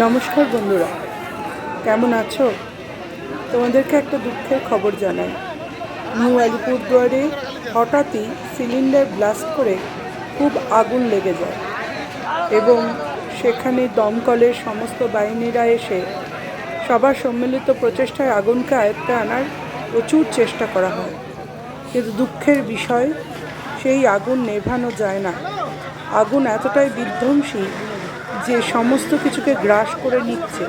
নমস্কার বন্ধুরা, কেমন আছো? তোমাদেরকে একটা দুঃখের খবর জানাই। নিউ আলিপুরদুয়ারে হঠাৎই সিলিন্ডার ব্লাস্ট করে খুব আগুন লেগে যায় এবং সেখানে দমকলের সমস্ত বাহিনীরা এসে সবার সম্মিলিত প্রচেষ্টায় আগুনকে আয়ত্তে আনার প্রচুর চেষ্টা করা হয়, কিন্তু দুঃখের বিষয় সেই আগুন নেভানো যায় না। আগুন এতটাই বিধ্বংসী যে সমস্ত কিছুকে গ্রাস করে নিচ্ছে।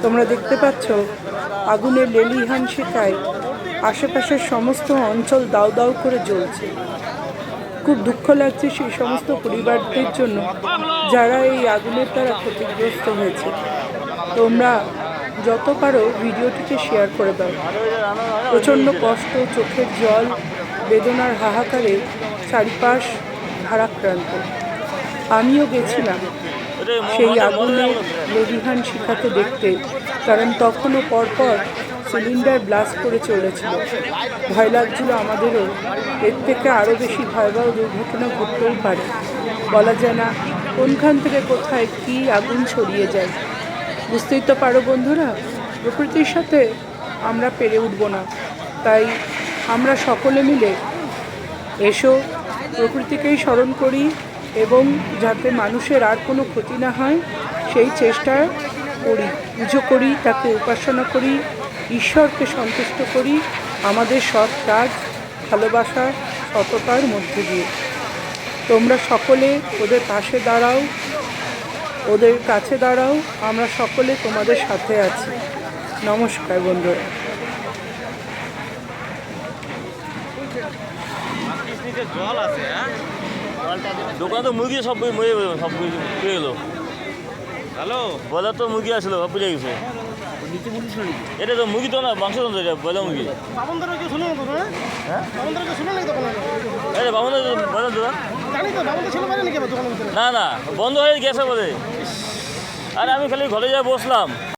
তোমরা দেখতে পাচ্ছ আগুনের লেলিহান শিখায় আশেপাশের সমস্ত অঞ্চল দাউ দাউ করে জ্বলছে। খুব দুঃখ লাগছে সেই সমস্ত পরিবারদের জন্য যারা এই আগুনের দ্বারা ক্ষতিগ্রস্ত হয়েছে। তোমরা যত পারো ভিডিওটিকে শেয়ার করে দাও। প্রচণ্ড কষ্ট, চোখের জল, বেদনার হাহাকারে চারিপাশ ভারাক্রান্ত। আমিও গেছিলাম সেই আগুনের লেলিহান শিখাকে দেখতে, কারণ তখনও পরপর সিলিন্ডার ব্লাস্ট করে চলেছিল। ভয় লাগছিল আমাদেরও এর থেকে আরও বেশি ভয়াবহ দুর্ঘটনা ঘটতেই পারে। বলা যায় না কোনখান থেকে কোথায় কী আগুন ছড়িয়ে যায়। বুঝতেই তো পারো বন্ধুরা, প্রকৃতির সাথে আমরা পেরে উঠব না। তাই আমরা সকলে মিলে এসো প্রকৃতিকেই স্মরণ করি এবং যাতে মানুষের আর কোনো ক্ষতি না হয় সেই চেষ্টা করি, পুজো করি, তাকে উপাসনা করি, ঈশ্বরকে সন্তুষ্ট করি আমাদের সৎ কাজ, ভালোবাসা, সততার মধ্যে দিয়ে। তোমরা সকলে ওদের পাশে দাঁড়াও, ওদের কাছে দাঁড়াও, আমরা সকলে তোমাদের সাথে আছি। নমস্কার বন্ধুরা। জল আছে, দোকানে তো মুরগি সব মরে সব পুড়ে গেল। হ্যালো, বয়লার তো মুরগি আসলো, সব পুড়ে গেছে। এটা তো মুরগি তো না, মাংস তো এটা বয়লার মুরগি। না না, বন্ধ হয়ে গেছে বলে। আরে আমি খালি ঘরে যাই বসলাম।